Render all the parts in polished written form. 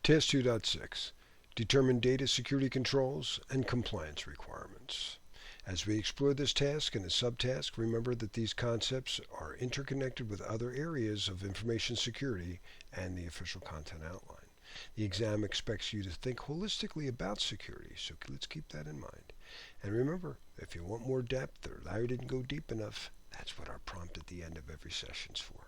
Task 2.6. Determine data security controls and compliance requirements. As we explore this task and its subtask, remember that these concepts are interconnected with other areas of information security and the official content outline. The exam expects you to think holistically about security, so let's keep that in mind. And remember, if you want more depth or Larry didn't go deep enough, that's what our prompt at the end of every session is for.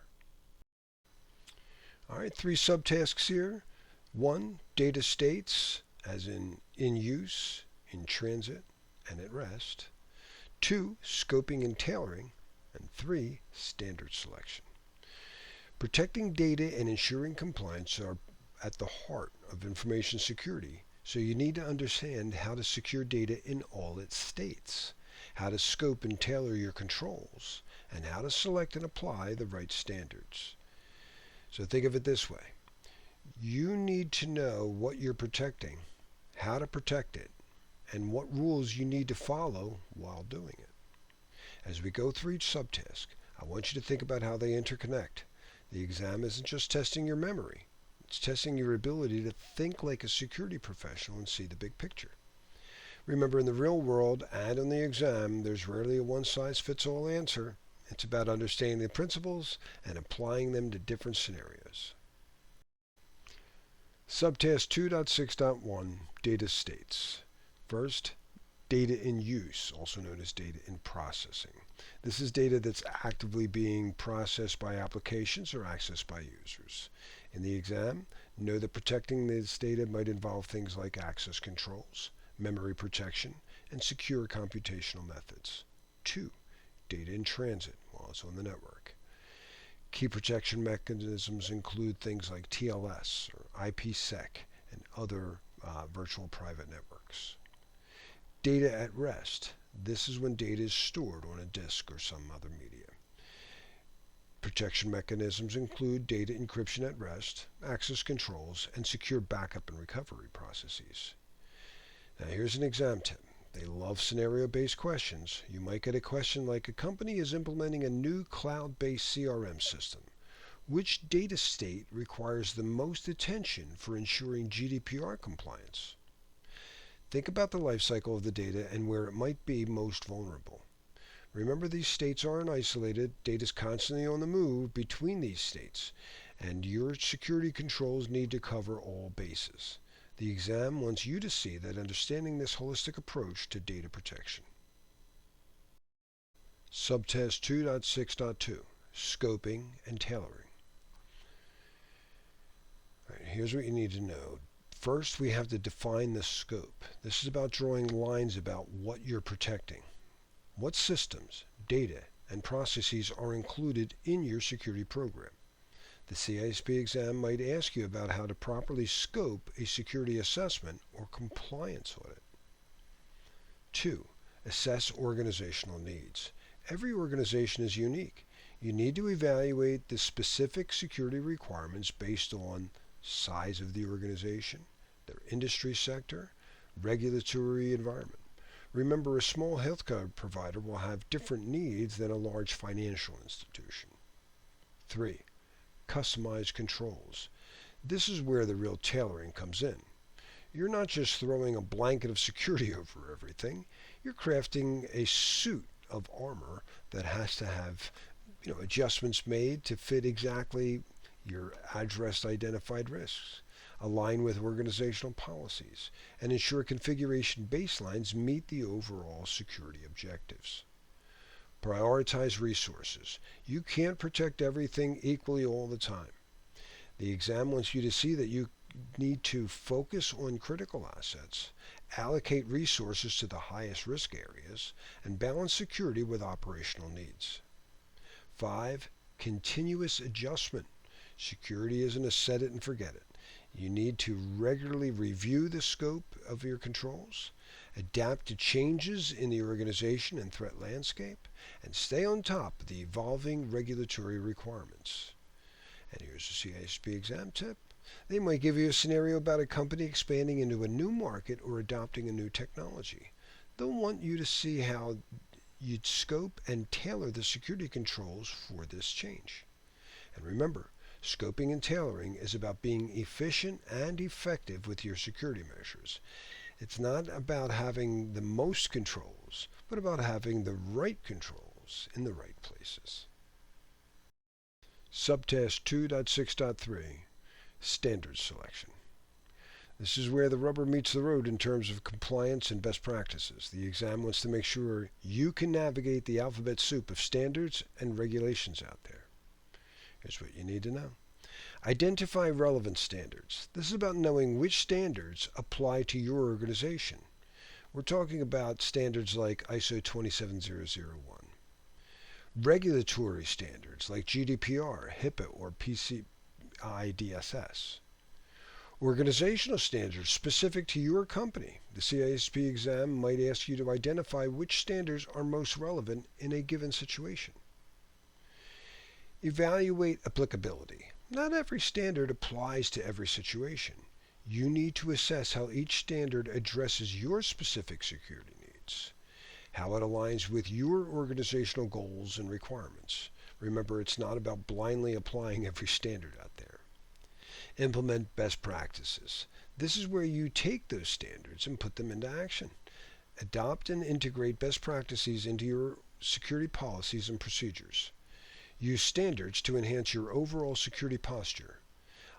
All right, 3 subtasks here. 1, data states, as in use, in transit, and at rest. 2, scoping and tailoring. And 3, standard selection. Protecting data and ensuring compliance are at the heart of information security, so you need to understand how to secure data in all its states, how to scope and tailor your controls, and how to select and apply the right standards. So think of it this way. You need to know what you're protecting, how to protect it, and what rules you need to follow while doing it. As we go through each subtask, I want you to think about how they interconnect. The exam isn't just testing your memory. It's testing your ability to think like a security professional and see the big picture. Remember, in the real world and in the exam, there's rarely a one-size-fits-all answer. It's about understanding the principles and applying them to different scenarios. Subtask 2.6.1, Data States. First, data in use, also known as data in processing. This is data that's actively being processed by applications or accessed by users. In the exam, know that protecting this data might involve things like access controls, memory protection, and secure computational methods. 2, data in transit while it's on the network. Key protection mechanisms include things like TLS or IPsec and other virtual private networks. Data at rest. This is when data is stored on a disk or some other media. Protection mechanisms include data encryption at rest, access controls, and secure backup and recovery processes. Now here's an exam tip. They love scenario-based questions. You might get a question like, a company is implementing a new cloud-based CRM system. Which data state requires the most attention for ensuring GDPR compliance? Think about the life cycle of the data and where it might be most vulnerable. Remember, these states aren't isolated. Data is constantly on the move between these states, and your security controls need to cover all bases. The exam wants you to see that understanding this holistic approach to data protection. Subtask 2.6.2, Scoping and Tailoring. All right, here's what you need to know. First, we have to define the scope. This is about drawing lines about what you're protecting. What systems, data, and processes are included in your security program? The CISSP exam might ask you about how to properly scope a security assessment or compliance audit. 2, assess organizational needs. Every organization is unique. You need to evaluate the specific security requirements based on size of the organization, their industry sector, regulatory environment. Remember, a small healthcare provider will have different needs than a large financial institution. 3, customized controls. This is where the real tailoring comes in. You're not just throwing a blanket of security over everything. You're crafting a suit of armor that has to have, adjustments made to fit exactly your addressed identified risks, align with organizational policies, and ensure configuration baselines meet the overall security objectives. Prioritize resources. You can't protect everything equally all the time. The exam wants you to see that you need to focus on critical assets, allocate resources to the highest risk areas, and balance security with operational needs. 5, continuous adjustment. Security isn't a set it and forget it. You need to regularly review the scope of your controls, adapt to changes in the organization and threat landscape, and stay on top of the evolving regulatory requirements. And here's a CISSP exam tip. They might give you a scenario about a company expanding into a new market or adopting a new technology. They'll want you to see how you'd scope and tailor the security controls for this change. And remember, Scoping and tailoring is about being efficient and effective with your security measures. It's not about having the most controls, but about having the right controls in the right places. Subtask 2.6.3, Standards Selection. This is where the rubber meets the road in terms of compliance and best practices. The exam wants to make sure you can navigate the alphabet soup of standards and regulations out there. Here's what you need to know. Identify relevant standards. This is about knowing which standards apply to your organization. We're talking about standards like ISO 27001. Regulatory standards like GDPR, HIPAA, or PCI DSS. Organizational standards specific to your company. The CISSP exam might ask you to identify which standards are most relevant in a given situation. Evaluate applicability. Not every standard applies to every situation. You need to assess how each standard addresses your specific security needs, how it aligns with your organizational goals and requirements. Remember, it's not about blindly applying every standard out there. Implement best practices. This is where you take those standards and put them into action. Adopt and integrate best practices into your security policies and procedures. Use standards to enhance your overall security posture.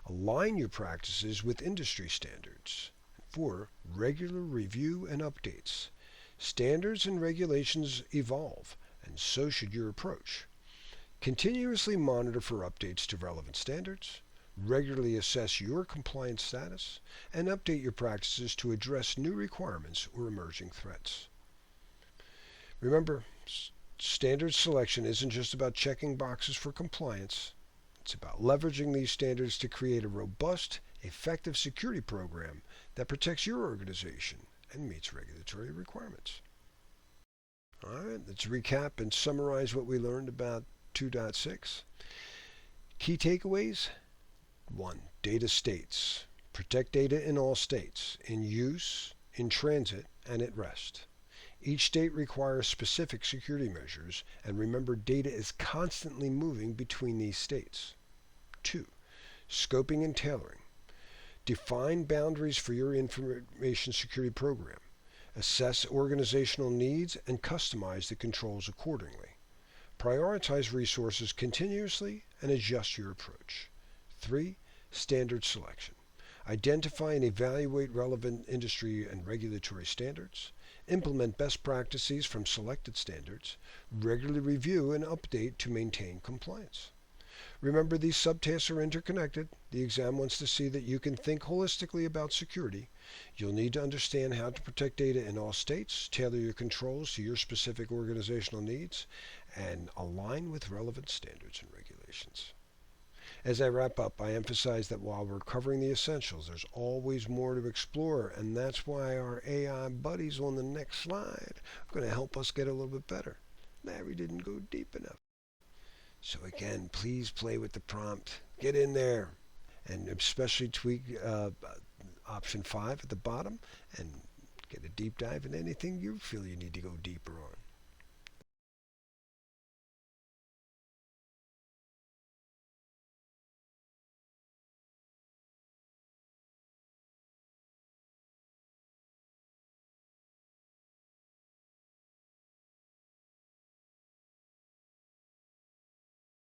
Align your practices with industry standards. 4. Regular review and updates. Standards and regulations evolve, and so should your approach. Continuously monitor for updates to relevant standards. Regularly assess your compliance status, and update your practices to address new requirements or emerging threats. Remember, standard selection isn't just about checking boxes for compliance. It's about leveraging these standards to create a robust, effective security program that protects your organization and meets regulatory requirements. All right, let's recap and summarize what we learned about 2.6. Key takeaways. 1. Data states. Protect data in all states, in use, in transit, and at rest. Each state requires specific security measures, and remember, data is constantly moving between these states. 2. Scoping and tailoring. Define boundaries for your information security program. Assess organizational needs and customize the controls accordingly. Prioritize resources continuously and adjust your approach. 3. Standard selection. Identify and evaluate relevant industry and regulatory standards. Implement best practices from selected standards. Regularly review and update to maintain compliance. Remember, these subtasks are interconnected. The exam wants to see that you can think holistically about security. You'll need to understand how to protect data in all states, tailor your controls to your specific organizational needs, and align with relevant standards and regulations. As I wrap up, I emphasize that while we're covering the essentials, there's always more to explore, and that's why our AI buddies on the next slide are going to help us get a little bit better. Larry didn't go deep enough. So again, please play with the prompt. Get in there, and especially tweak option 5 at the bottom, and get a deep dive in anything you feel you need to go deeper on.